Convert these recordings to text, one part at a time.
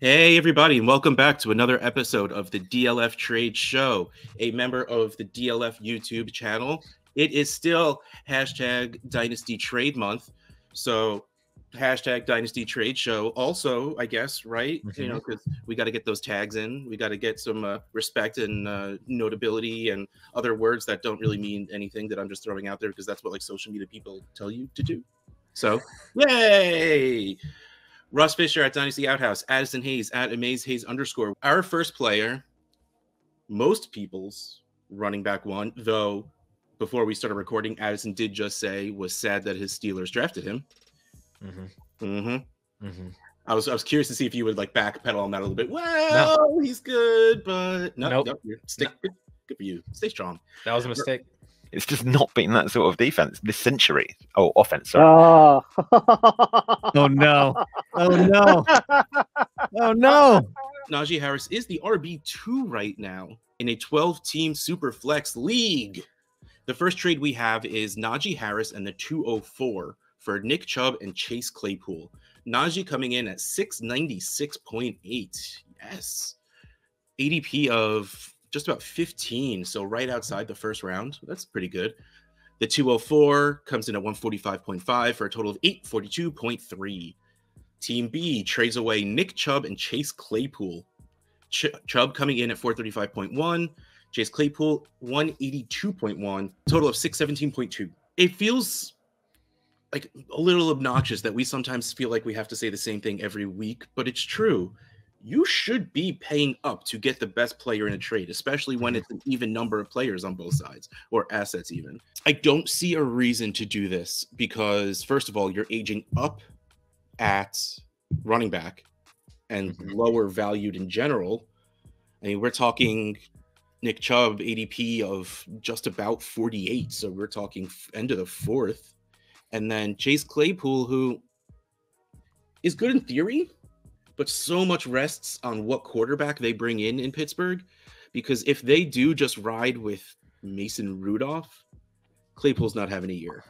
Hey, everybody, and welcome back to another episode of the DLF Trade Show, a member of the DLF YouTube channel. It is still hashtag Dynasty Trade Month. So, hashtag Dynasty Trade Show. Also, I guess, right? Mm-hmm. You know, because we got to get those tags in. We got to get some respect and notability and other words that don't really mean anything that I'm just throwing out there because that's what like social media people tell you to do. So, yay! Russ Fisher at Dynasty Outhouse, Addison Hayes at AmazeHayes_. Our first player, most people's running back one, though before we started recording, Addison did just say was sad that his Steelers drafted him. I was curious to see if you would like backpedal on that a little bit. Well, no. He's good, but nope. Good for you. Stay strong. That was a mistake. It's just not been that sort of defense this century. Oh, offense. Sorry. Oh no. Oh no. Oh no. Najee Harris is the RB2 right now in a 12-team super flex league. The first trade we have is Najee Harris and the 204 for Nick Chubb and Chase Claypool. Najee coming in at 696.8. Yes. ADP of just about 15, so right outside the first round. That's pretty good. The 204 comes in at 145.5 for a total of 842.3. Team B trades away Nick Chubb and Chase Claypool. Chubb coming in at 435.1, Chase Claypool 182.1, total of 617.2. It feels like a little obnoxious that we sometimes feel like we have to say the same thing every week, but it's true. You should be paying up to get the best player in a trade, especially when it's an even number of players on both sides, or assets even. I don't see a reason to do this because, first of all, you're aging up at running back and lower valued in general. I mean, we're talking Nick Chubb ADP of just about 48, so we're talking end of the fourth. And then Chase Claypool, who is good in theory, but so much rests on what quarterback they bring in Pittsburgh, because if they do just ride with Mason Rudolph, Claypool's not having a year.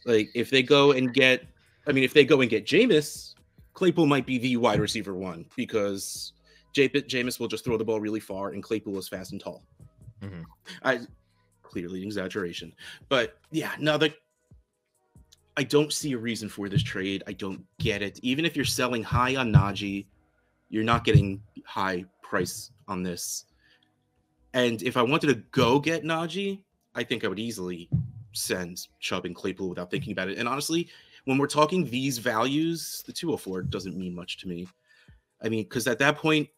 Like if they go and get Jameis, Claypool might be the wide receiver one because Jameis will just throw the ball really far and Claypool is fast and tall. Clearly an exaggeration, but yeah, no, I don't see a reason for this trade. I don't get it. Even if you're selling high on Najee, you're not getting high price on this. And if I wanted to go get Najee, I think I would easily send Chubb and Claypool without thinking about it. And honestly, when we're talking these values, the 204 doesn't mean much to me. I mean, because at that point,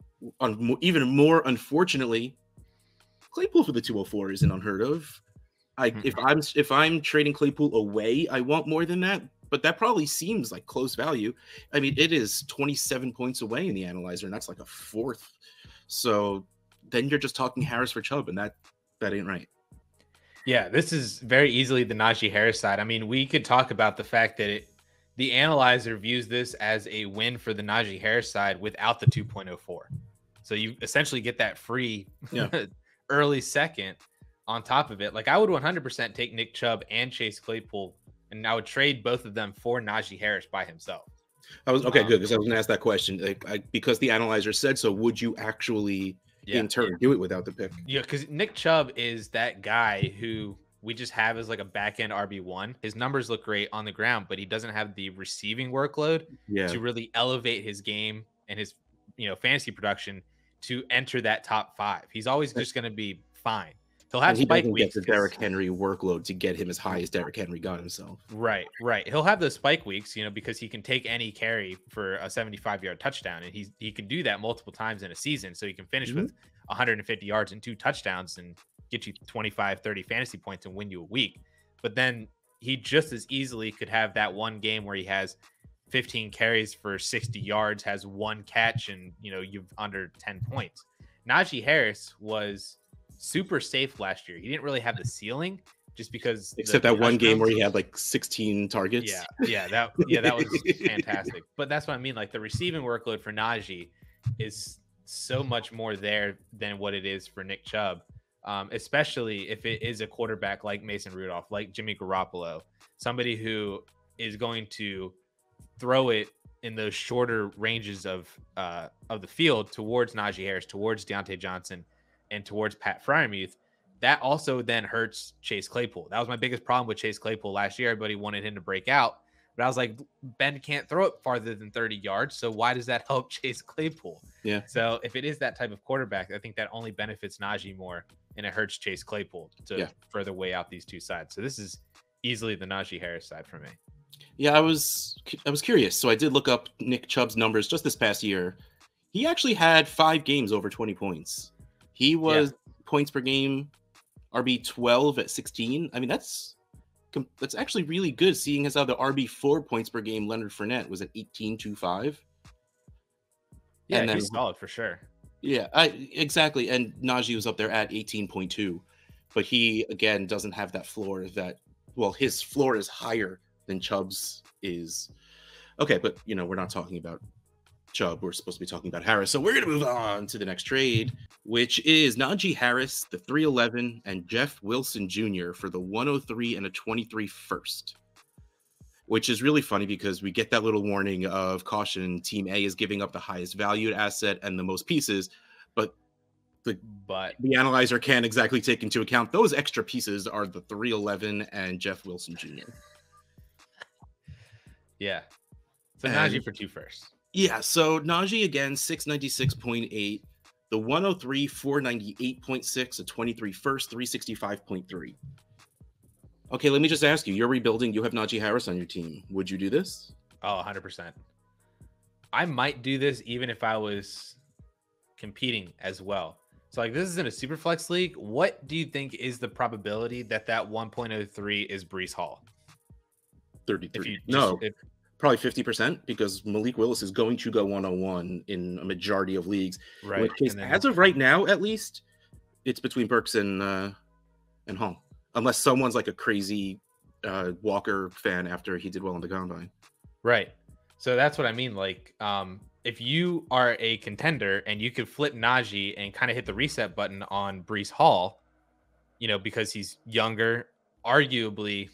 even more unfortunately, Claypool for the 204 isn't unheard of. If I'm trading Claypool away, I want more than that, but that probably seems like close value. I mean, it is 27 points away in the analyzer, and that's like a fourth. So then you're just talking Harris for Chubb, and that ain't right. Yeah, this is very easily the Najee Harris side. I mean, we could talk about the fact that the analyzer views this as a win for the Najee Harris side without the 2.04. So you essentially get that free early second. On top of it, like I would 100% take Nick Chubb and Chase Claypool, and I would trade both of them for Najee Harris by himself. Good, because I was going to ask that question. Because the analyzer said so, would you actually in turn do it without the pick? Yeah, because Nick Chubb is that guy who we just have as like a back end RB1. His numbers look great on the ground, but he doesn't have the receiving workload to really elevate his game and his fantasy production to enter that top 5. He's always just going to be fine. He'll have spike weeks. Get the Derrick Henry workload to get him as high as Derrick Henry got himself. Right. He'll have those spike weeks, because he can take any carry for a 75-yard touchdown, and he can do that multiple times in a season. So he can finish with 150 yards and 2 touchdowns and get you 25, 30 fantasy points and win you a week. But then he just as easily could have that one game where he has 15 carries for 60 yards, has 1 catch, and you've under 10 points. Najee Harris was super safe last year. He didn't really have the ceiling just because that one game where he had like 16 targets. That was fantastic. But that's what I mean. Like the receiving workload for Najee is so much more there than what it is for Nick Chubb. Especially if it is a quarterback like Mason Rudolph, like Jimmy Garoppolo, somebody who is going to throw it in those shorter ranges of the field towards Najee Harris, towards Deontay Johnson, and towards Pat Freiermuth, that also then hurts Chase Claypool. That was my biggest problem with Chase Claypool last year. Everybody wanted him to break out, but I was like, Ben can't throw it farther than 30 yards. So why does that help Chase Claypool? Yeah. So if it is that type of quarterback, I think that only benefits Najee more, and it hurts Chase Claypool to further weigh out these two sides. So this is easily the Najee Harris side for me. Yeah, I was curious. So I did look up Nick Chubb's numbers just this past year. He actually had 5 games over 20 points. He was points per game, RB 12 at 16. I mean, that's actually really good, seeing as how the RB 4 points per game Leonard Fournette was at 18.25. Yeah, and he's solid for sure. Yeah, exactly. And Najee was up there at 18.2, but he again doesn't have that floor. His floor is higher than Chubb's is. Okay, but we're not talking about Chubb. We're supposed to be talking about Harris. So we're going to move on to the next trade, which is Najee Harris, the 311, and Jeff Wilson Jr. for the 103 and a 23 first, which is really funny because we get that little warning of caution. Team A is giving up the highest valued asset and the most pieces, but the analyzer can't exactly take into account those extra pieces are the 311 and Jeff Wilson Jr. Yeah. So Najee for 2 firsts. Yeah. So Najee again, 696.8, the 103, 498.6, a 23 first, 365.3. Okay, let me just ask you, you're rebuilding, you have Najee Harris on your team. Would you do this? Oh, 100%. I might do this even if I was competing as well. So like this is in a super flex league. What do you think is the probability that 1.03 is Breece Hall? 33. Probably 50%, because Malik Willis is going to go 101 in a majority of leagues. Right. In which case, as of right now, at least, it's between Burks and Hall. Unless someone's like a crazy Walker fan after he did well in the combine. Right. So that's what I mean. Like, if you are a contender and you could flip Najee and kind of hit the reset button on Breece Hall, because he's younger, arguably,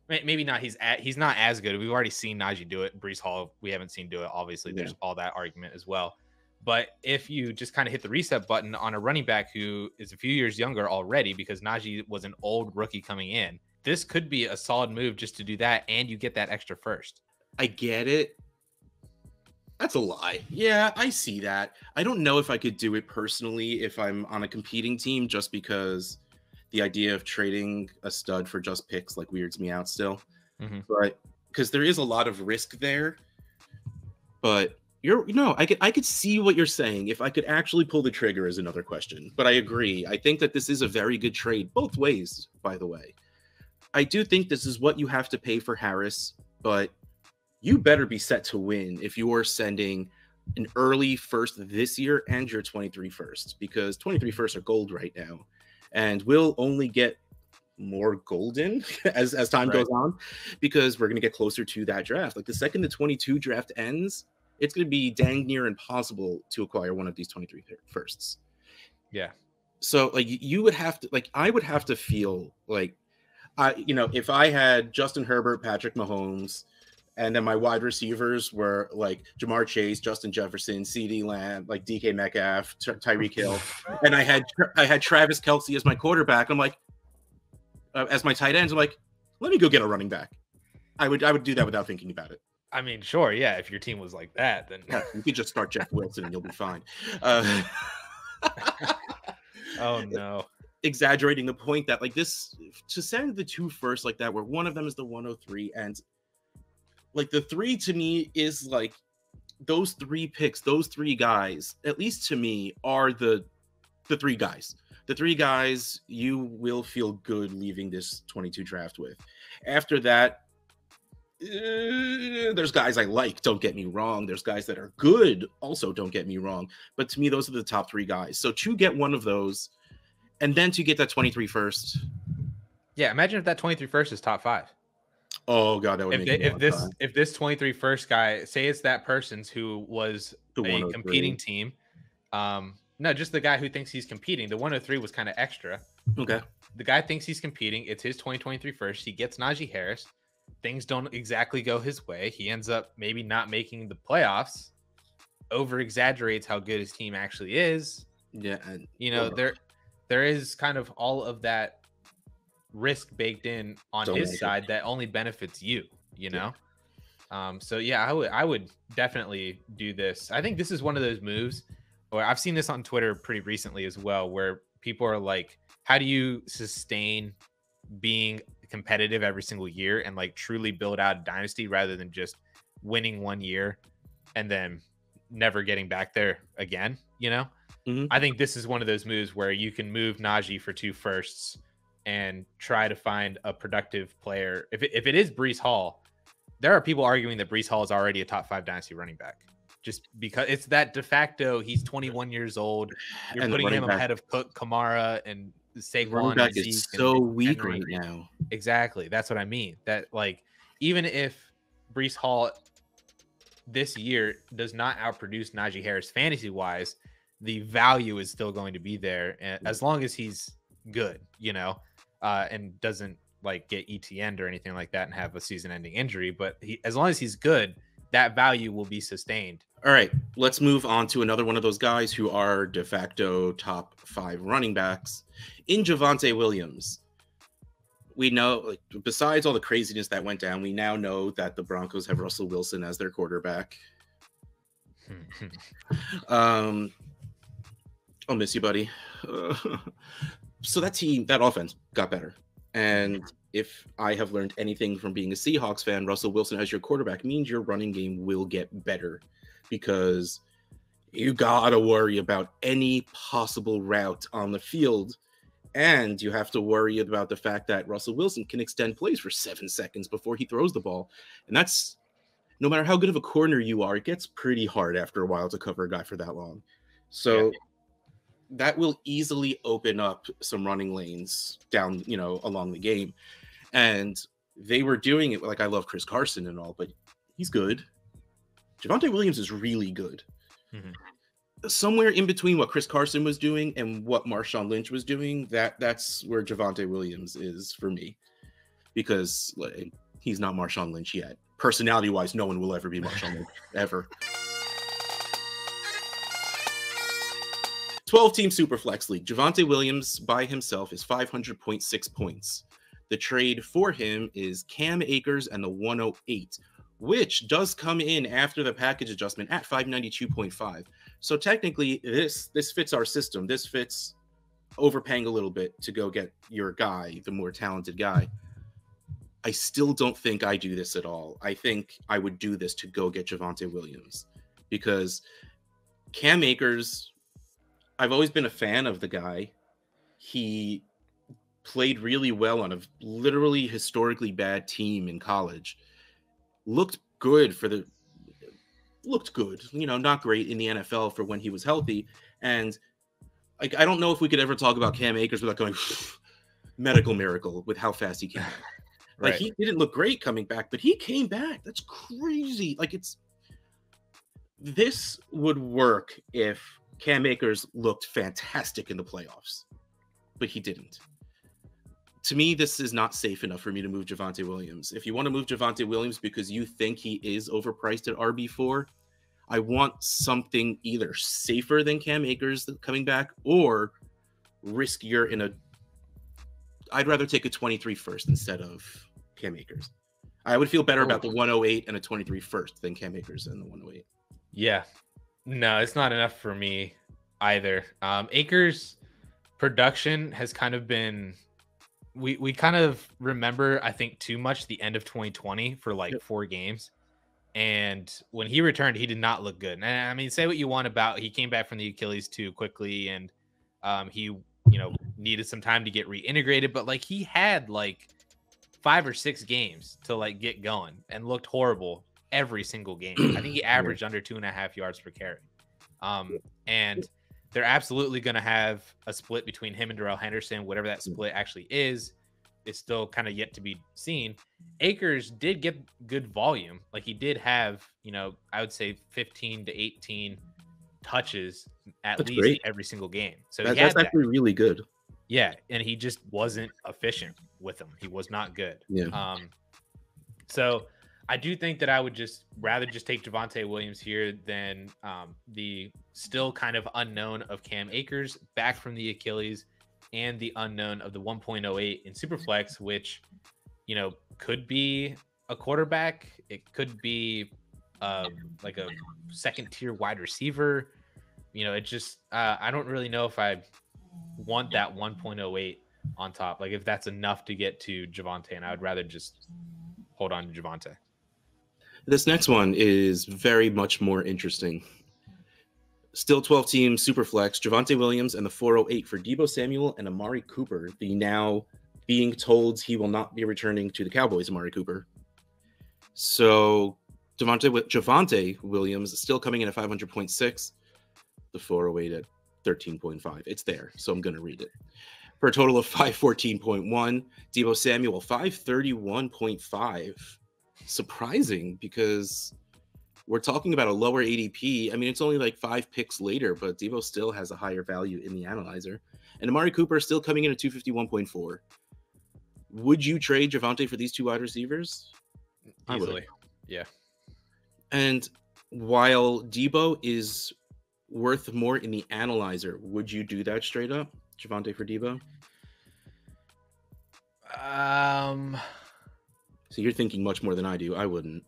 maybe not. He's not as good. We've already seen Najee do it. Breece Hall, we haven't seen do it. Obviously, there's all that argument as well. But if you just kind of hit the reset button on a running back who is a few years younger already, because Najee was an old rookie coming in, this could be a solid move just to do that, and you get that extra first. I get it. That's a lie. Yeah, I see that. I don't know if I could do it personally if I'm on a competing team, just because the idea of trading a stud for just picks like weirds me out still. Mm-hmm. But because there is a lot of risk there. But I could see what you're saying. If I could actually pull the trigger is another question. But I agree. I think that this is a very good trade both ways, by the way. I do think this is what you have to pay for Harris, but you better be set to win if you are sending an early first this year and your 23 first, because 23 firsts are gold right now, and we'll only get more golden as time goes on, because we're going to get closer to that draft. Like the second the 22 draft ends, it's going to be dang near impossible to acquire one of these 23 firsts. Yeah. So like you would have to, like, I would have to feel like, if I had Justin Herbert, Patrick Mahomes, and then my wide receivers were like Jamar Chase, Justin Jefferson, CeeDee Lamb, like DK Metcalf, Tyreek Hill, and I had Travis Kelce as my quarterback. I'm like, as my tight ends, I'm like, let me go get a running back. I would do that without thinking about it. I mean, sure, yeah. If your team was like that, then you could just start Jeff Wilson and you'll be fine. Oh no. Exaggerating the point that like this, to send the 2 first like that, where one of them is the 103, and like the 3 to me is like those 3 picks, those 3 guys, at least to me, are the 3 guys. The 3 guys you will feel good leaving this 22 draft with. After that, there's guys I like, don't get me wrong. There's guys that are good, also, don't get me wrong. But to me, those are the top 3 guys. So to get one of those, and then to get that 23 first. Yeah, imagine if that 23 first is top 5. Oh god, that would make if this 23 first guy, say it's that person's who was a competing team. No, just the guy who thinks he's competing. The 103 was kind of extra. Okay. The guy thinks he's competing. It's his 2023 first. He gets Najee Harris. things don't exactly go his way. He ends up maybe not making the playoffs, over exaggerates how good his team actually is. Yeah. And, you know, there is kind of all of that risk baked in on his side that only benefits you, you know? So yeah, I would definitely do this. I think this is one of those moves, or I've seen this on Twitter pretty recently as well, where people are like, how do you sustain being competitive every single year and like truly build out a dynasty rather than just winning one year and then never getting back there again, you know? I think this is one of those moves where you can move Najee for 2 firsts and try to find a productive player. If it is Breece Hall, there are people arguing that Breece Hall is already a top 5 dynasty running back, just because it's that de facto. He's 21 years old. You're and putting him ahead of Cook, Kamara, and Saquon. Running back is so weak right now. Exactly. That's what I mean. That like, even if Breece Hall this year does not outproduce Najee Harris fantasy wise, the value is still going to be there as long as he's good, you know, and doesn't like get Etienne or anything like that and have a season-ending injury. But as long as he's good, that value will be sustained. All right, let's move on to another one of those guys who are de facto top 5 running backs in Javonte Williams. We know, like, besides all the craziness that went down, we now know that the Broncos have Russell Wilson as their quarterback. I'll miss you, buddy. So that offense got better. And if I have learned anything from being a Seahawks fan, Russell Wilson as your quarterback means your running game will get better, because you gotta worry about any possible route on the field. And you have to worry about the fact that Russell Wilson can extend plays for 7 seconds before he throws the ball. And that's, no matter how good of a corner you are, it gets pretty hard after a while to cover a guy for that long. So that will easily open up some running lanes down, you know, along the game. And they were doing it. Like, I love Chris Carson and all, but he's good. Javonte Williams is really good. Somewhere in between what Chris Carson was doing and what Marshawn Lynch was doing, that's where Javonte Williams is for me, because like, he's not Marshawn Lynch yet. Personality-wise, no one will ever be Marshawn Lynch, ever. 12-team Superflex League. Javonte Williams by himself is 500.6 points. The trade for him is Cam Akers and the 108, which does come in after the package adjustment at 592.5. So technically, this fits our system. This fits overpaying a little bit to go get your guy, the more talented guy. I still don't think I do this at all. I think I would do this to go get Javonte Williams, because Cam Akers, I've always been a fan of the guy. He played really well on a literally historically bad team in college. Looked good, you know, not great in the NFL for when he was healthy. And like, I don't know if we could ever talk about Cam Akers without going medical miracle with how fast he came back. Like, he didn't look great coming back, but he came back. That's crazy. Like, this would work if Cam Akers looked fantastic in the playoffs, but he didn't. To me, this is not safe enough for me to move Javonte Williams. If you want to move Javonte Williams because you think he is overpriced at RB4, I want something either safer than Cam Akers coming back or riskier in I'd rather take a 23 first instead of Cam Akers. I would feel better about the 108 and a 23 first than Cam Akers and the 108. Yeah. No, it's not enough for me either. Akers' production has kind of been... We kind of remember, I think, too much the end of 2020 for like 4 games. And when he returned, he did not look good. And I mean, say what you want about, he came back from the Achilles too quickly, and he, you know, needed some time to get reintegrated. But like, he had like 5 or 6 games to like get going and looked horrible every single game. I think he averaged under 2.5 yards per carry. And they're absolutely going to have a split between him and Darrell Henderson. Whatever that split actually is still kind of yet to be seen. Akers did get good volume. Like, he did have, you know, I would say 15 to 18 touches at least every single game. So that's actually really good. Yeah, and he just wasn't efficient with them. He was not good. Yeah. So I do think that I would rather take Javonte Williams here than the still kind of unknown of Cam Akers back from the Achilles and the unknown of the 1.08 in Superflex, which, could be a quarterback. It could be like a second tier wide receiver. It just, I don't really know if I want that 1.08 on top. Like if that's enough to get to Javonte, and I would rather just hold on to Javonte. This next one is very much more interesting. Still 12-team Superflex, Javonte Williams and the 408 for Deebo Samuel and Amari Cooper, the now being told he will not be returning to the Cowboys, Amari Cooper. So Javonte Williams is still coming in at 500.6, the 408 at 13.5. It's there, so I'm going to read it. For a total of 514.1, Deebo Samuel 531.5. Surprising, because we're talking about a lower ADP. I mean, it's only like 5 picks later, but Deebo still has a higher value in the analyzer. And Amari Cooper still coming in at 251.4. Would you trade Javonte for these two wide receivers? Easily. Yeah. And while Deebo is worth more in the analyzer, would you do that straight up? Javonte for Deebo? So you're thinking much more than I do. I wouldn't.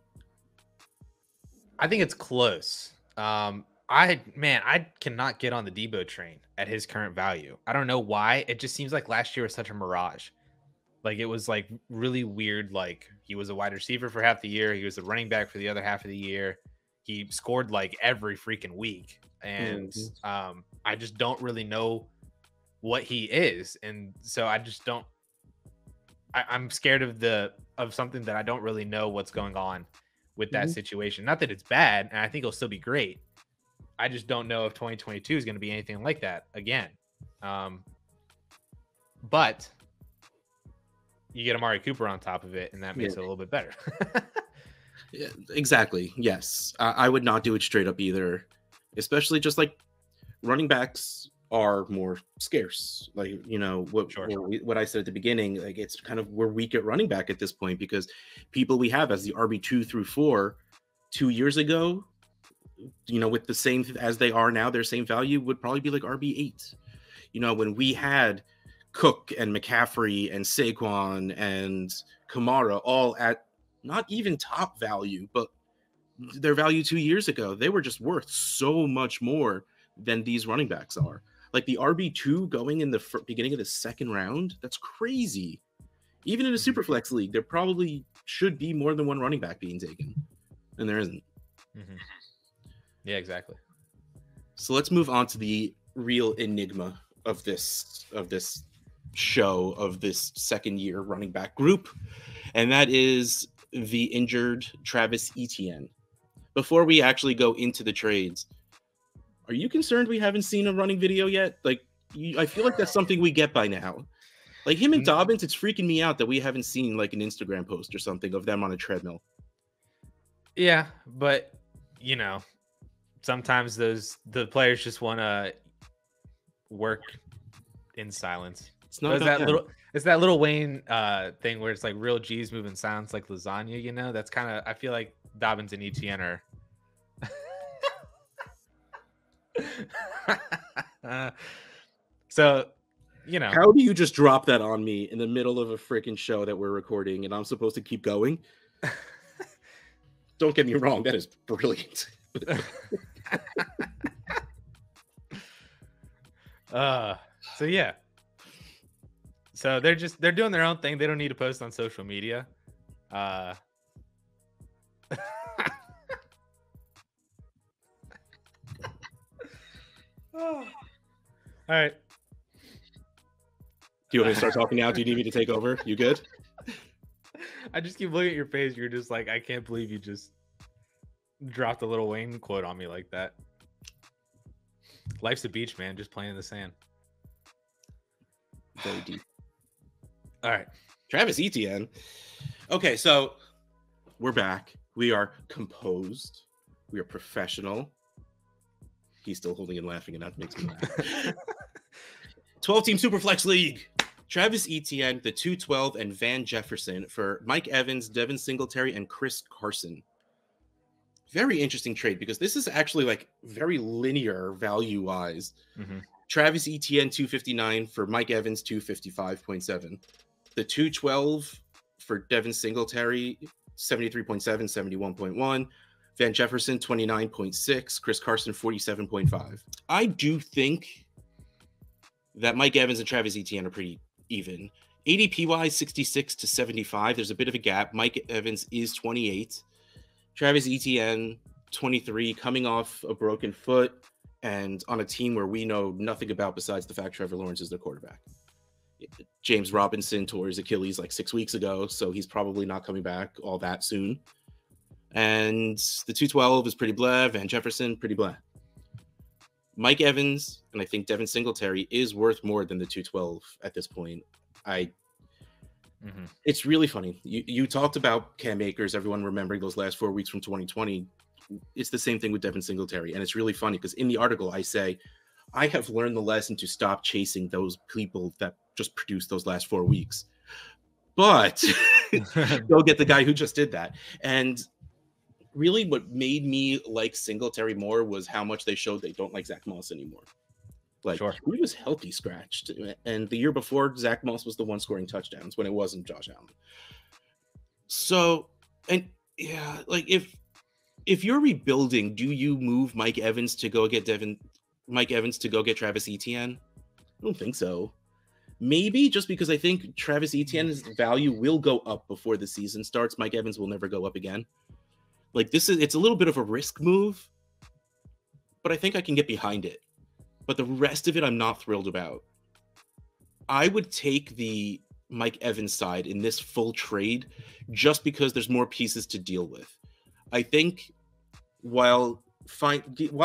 I think it's close. I cannot get on the Deebo train at his current value. I don't know why. It just seems like last year was such a mirage. Like it was like really weird. Like he was a wide receiver for half the year. He was a running back for the other half of the year. He scored like every freaking week. And I just don't really know what he is. And so I just don't, I'm scared of something that I don't really know what's going on with that situation. Not that it's bad, and I think it'll still be great. I just don't know if 2022 is going to be anything like that again. But you get Amari Cooper on top of it, and that makes it a little bit better. Yeah, exactly. Yes. I would not do it straight up either, especially just like running backs are more scarce. Like, what I said at the beginning, like it's kind of, we're weak at running back at this point because people we have as the RB2 through 4 2 years ago, with the same as they are now, their same value would probably be like RB8. When we had Cook and McCaffrey and Saquon and Kamara all at not even top value, but their value 2 years ago, they were just worth so much more than these running backs are. Like the RB2 going in the beginning of the second round, that's crazy. Even in a super flex league, there probably should be more than one running back being taken, and there isn't. Yeah, exactly. So let's move on to the real enigma of this show, of this second year running back group, and that is the injured Travis Etienne. Before we actually go into the trades, are you concerned we haven't seen a running video yet? Like, I feel like that's something we get by now. Like him and Dobbins, it's freaking me out that we haven't seen like an Instagram post or something of them on a treadmill. Yeah, but sometimes the players just want to work in silence. It's not it's that little Wayne thing where it's like real G's moving sounds like lasagna. That's kind of, I feel like Dobbins and Etienne are. So, how do you just drop that on me in the middle of a freaking show that we're recording and I'm supposed to keep going? Don't get me wrong, that is brilliant. So yeah. So they're doing their own thing. They don't need to post on social media. All right. Do you want me to start talking now? Do you need me to take over? You good? I just keep looking at your face. You're just like, I can't believe you just dropped a little Wayne quote on me like that. Life's a beach, man. Just playing in the sand. Very deep. All right. Travis Etienne. Okay, so we're back. We are composed. We are professional. He's still holding and laughing, and that makes me laugh. 12-team Superflex League. Travis Etienne, the 212, and Van Jefferson for Mike Evans, Devin Singletary, and Chris Carson. Very interesting trade because this is actually like very linear value-wise. Travis Etienne, 259 for Mike Evans, 255.7. The 212 for Devin Singletary, 73.7, 71.1. Van Jefferson, 29.6. Chris Carson, 47.5. I do think that Mike Evans and Travis Etienne are pretty even. ADP-wise, 66 to 75. There's a bit of a gap. Mike Evans is 28. Travis Etienne, 23, coming off a broken foot and on a team where we know nothing about besides the fact Trevor Lawrence is their quarterback. James Robinson tore his Achilles like 6 weeks ago, so he's probably not coming back all that soon. And the 212 is pretty blah. Van Jefferson, pretty blah. Mike Evans, and I think Devin Singletary is worth more than the 212 at this point. It's really funny. You talked about Cam Akers, everyone remembering those last 4 weeks from 2020. It's the same thing with Devin Singletary. And it's really funny because in the article I say, I have learned the lesson to stop chasing those people that just produced those last 4 weeks. But go get the guy who just did that. And really what made me like Singletary more was how much they showed they don't like Zach Moss anymore. Like, he was healthy scratched. And the year before, Zach Moss was the one scoring touchdowns when it wasn't Josh Allen. So, and yeah, like if you're rebuilding, do you move Mike Evans to go get Travis Etienne? I don't think so. Maybe just because I think Travis Etienne's value will go up before the season starts. Mike Evans will never go up again. Like it's a little bit of a risk move, but I think I can get behind it. But the rest of it, I'm not thrilled about. I would take the Mike Evans side in this full trade just because there's more pieces to deal with. I think while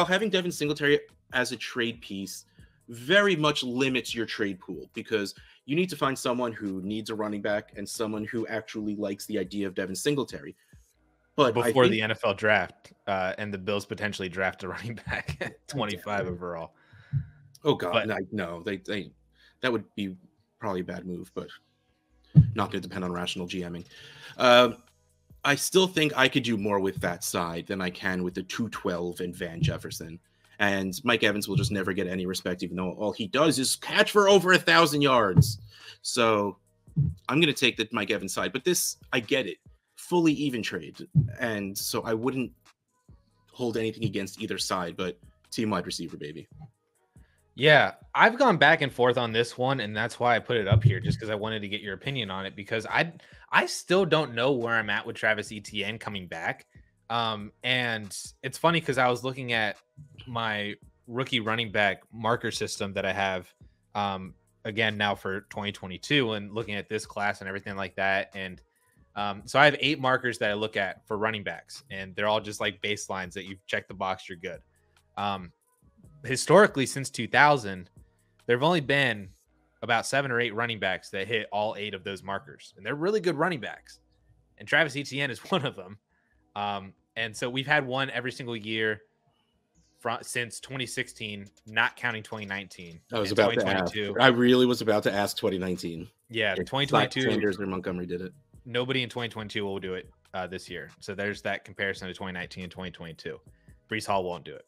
having Devin Singletary as a trade piece very much limits your trade pool because you need to find someone who needs a running back and someone who actually likes the idea of Devin Singletary. But before the NFL draft and the Bills potentially draft a running back at 25 overall. Oh God, no, they that would be probably a bad move, but not going to depend on rational GMing. I still think I could do more with that side than I can with the 212 and Van Jefferson. And Mike Evans will just never get any respect, even though all he does is catch for over 1,000 yards. So I'm going to take the Mike Evans side, but this, I get it. Fully even trade. And so I wouldn't hold anything against either side, but team wide receiver, baby. Yeah, I've gone back and forth on this one, and that's why I put it up here, just because I wanted to get your opinion on it, because I still don't know where I'm at with Travis Etienne coming back. And it's funny because I was looking at my rookie running back marker system that I have again now for 2022 and looking at this class and everything like that. And so I have 8 markers that I look at for running backs, and they're all just like baselines that you've checked the box, you're good. Historically, since 2000, there have only been about 7 or 8 running backs that hit all 8 of those markers, and they're really good running backs. And Travis Etienne is one of them. And so we've had one every single year since 2016, not counting 2019. I was about to ask. I really was about to ask 2019. Yeah, 2022. Sanders or Montgomery did it. Nobody in 2022 will do it this year. So there's that comparison to 2019 and 2022. Breece Hall won't do it.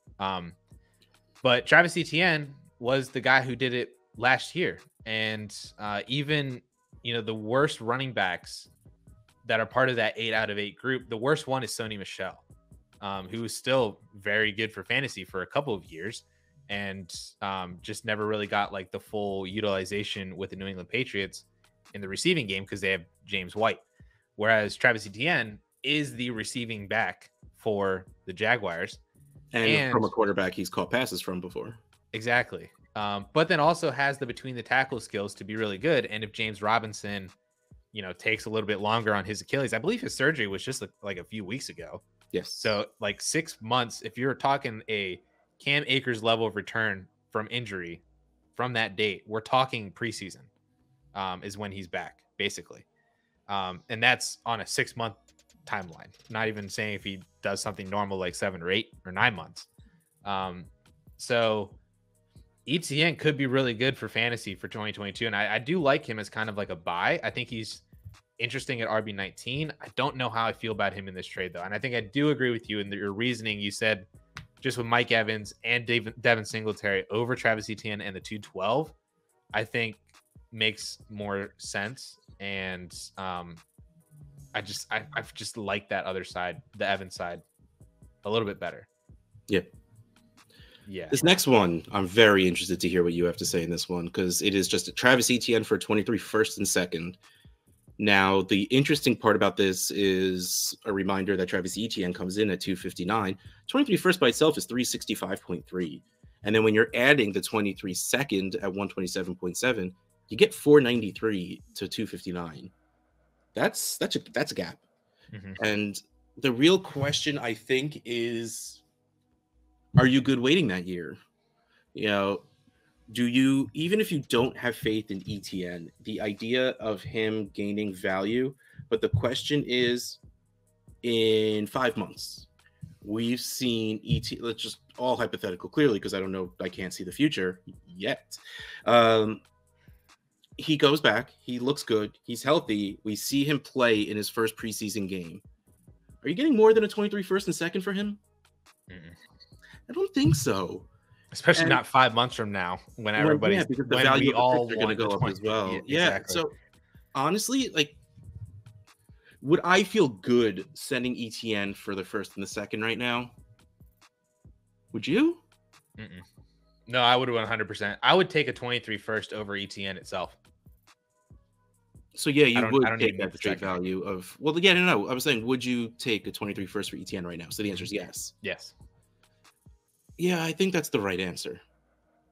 But Travis Etienne was the guy who did it last year. And even, the worst running backs that are part of that 8 out of 8 group, the worst one is Sony Michel, who was still very good for fantasy for a couple of years and just never really got like the full utilization with the New England Patriots in the receiving game because they have James White. Whereas Travis Etienne is the receiving back for the Jaguars. And from a quarterback he's caught passes from before. Exactly. But then also has the between the tackle skills to be really good. And if James Robinson, takes a little bit longer on his Achilles, I believe his surgery was just like a few weeks ago. Yes. So like 6 months, if you're talking a Cam Akers level of return from injury from that date, we're talking preseason is when he's back, basically. And that's on a 6-month timeline. Not even saying if he does something normal like 7 or 8 or 9 months. So Etienne could be really good for fantasy for 2022. And I do like him as kind of like a buy. I think he's interesting at RB19. I don't know how I feel about him in this trade, though. And I think I do agree with you in your reasoning. You said just with Mike Evans and Devin Singletary over Travis Etienne and the 212, I think makes more sense. And I just like that other side, the Evans side, a little bit better. Yeah. Yeah. This next one, I'm very interested to hear what you have to say in this one, because it is just a Travis Etienne for 23 first and second. Now, the interesting part about this is a reminder that Travis Etienne comes in at 259. 23 first by itself is 365.3. And then when you're adding the 23 second at 127.7, you get 493 to 259. That's a gap. Mm-hmm. And the real question, I think, is, are you good waiting that year? You know, do you, even if you don't have faith in Etienne, the idea of him gaining value, but the question is, in 5 months, we've seen Etienne, let's just all hypothetical clearly, because I don't know, I can't see the future yet. He goes back, he looks good, he's healthy, we see him play in his first preseason game. Are you getting more than a 23 first and second for him? I don't think so. Especially not 5 months from now, when everybody's because the when value we of the all picks are going to go up as well. Yeah. Exactly. So honestly, like, would I feel good sending Etienne for the first and the second right now? Would you? No, I would 100%. I would take a 23 first over Etienne itself. So yeah, you would take need that trade value of, well, yeah, no. I was saying, would you take a 23 first for Etienne right now? So the answer is yes. Yes. Yeah, I think that's the right answer.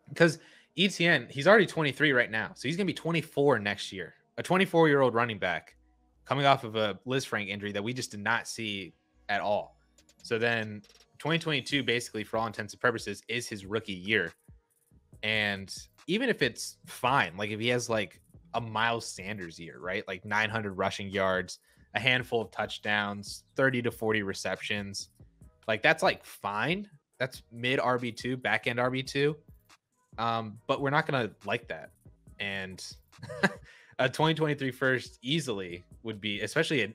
Because Etienne, he's already 23 right now. So he's going to be 24 next year. A 24-year-old running back coming off of a Liz Frank injury that we just did not see at all. So then 2022, basically, for all intents and purposes, is his rookie year. And even if it's fine, like if he has like a Miles Sanders year, right? Like 900 rushing yards, a handful of touchdowns, 30 to 40 receptions. Like that's like fine. That's mid RB2, back end RB2. But we're not going to like that. And a 2023 first easily would be, especially in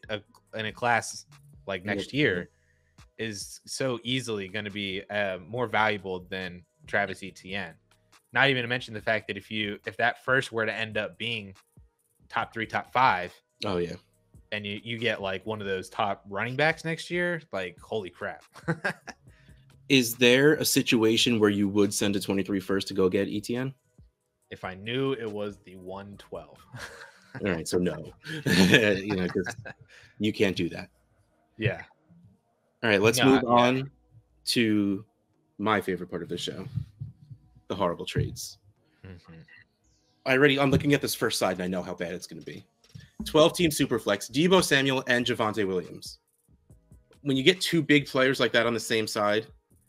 a class like next year, is so easily going to be more valuable than Travis Etienne. Not even to mention the fact that if that first were to end up being top 3, top 5, oh yeah, and you get like one of those top running backs next year, like holy crap. Is there a situation where you would send a 23 first to go get Etienne? If I knew it was the 112. All right, so no, because you can't do that. Yeah. All right, let's move on to my favorite part of the show. The horrible trades. I'm looking at this first side and I know how bad it's going to be. 12-team Superflex, Deebo Samuel and Javonte Williams. When you get two big players like that on the same side,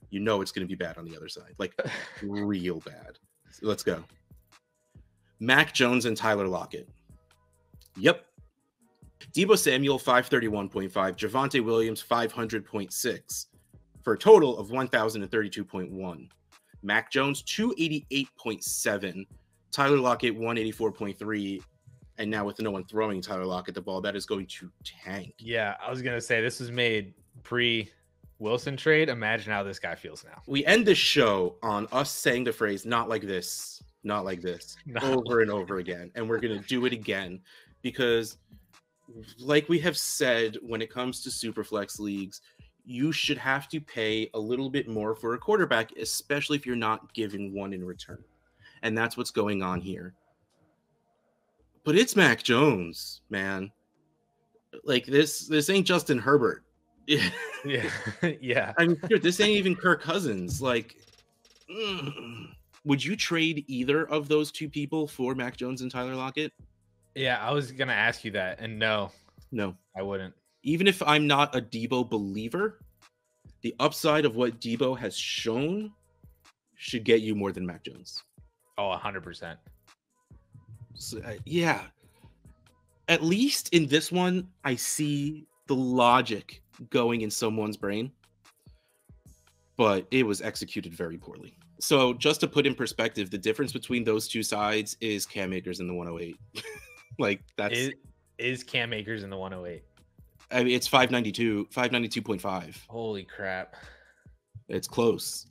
you know it's going to be bad on the other side. Like, real bad. So let's go. Mac Jones and Tyler Lockett. Yep. Deebo Samuel, 531.5. Javonte Williams, 500.6. For a total of 1,032.1. Mac Jones, 288.7. Tyler Lockett, 184.3. And now with no one throwing Tyler Lockett the ball, that is going to tank. Yeah, I was going to say, this was made pre-Wilson trade. Imagine how this guy feels now. We end the show on us saying the phrase, not like this, not like this, over and over again. And we're going to do it again because, like we have said, when it comes to Superflex leagues, you should have to pay a little bit more for a quarterback, especially if you're not giving one in return. And that's what's going on here. But it's Mac Jones, man. Like, this ain't Justin Herbert. Yeah. Yeah. I mean, this ain't even Kirk Cousins. Like, would you trade either of those two people for Mac Jones and Tyler Lockett? Yeah, I was going to ask you that. And no, I wouldn't. Even if I'm not a Deebo believer, the upside of what Deebo has shown should get you more than Mac Jones. Oh, 100%. So, yeah. At least in this one, I see the logic going in someone's brain, but it was executed very poorly. So just to put in perspective, the difference between those two sides is Cam Akers in the 108. Like that's is Cam Akers in the 108. I mean, it's 592.5. Holy crap. It's close.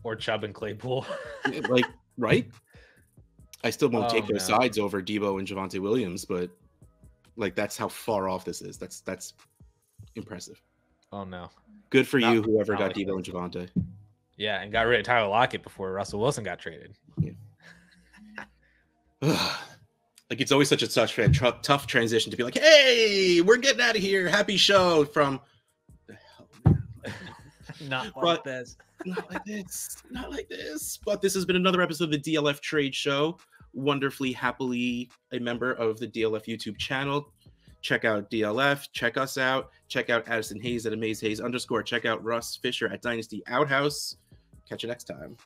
Or Chubb and Claypool. Like, right? I still won't take those no. sides over Debo and Javonte Williams, but like that's how far off this is. That's impressive. Oh no. Good for you, whoever got Debo and Javonte. Yeah, and got rid of Tyler Lockett before Russell Wilson got traded. Yeah. Like it's always such a tough transition to be like, hey, we're getting out of here. Happy show from the hell, man. Not like this. Not like this. Not like this. But this has been another episode of the DLF Trade Show. Wonderfully, happily a member of the DLF YouTube channel. Check out DLF. Check us out. Check out Addison Hayes at AmazeHayes _. Check out Russ Fisher at Dynasty Outhouse. Catch you next time.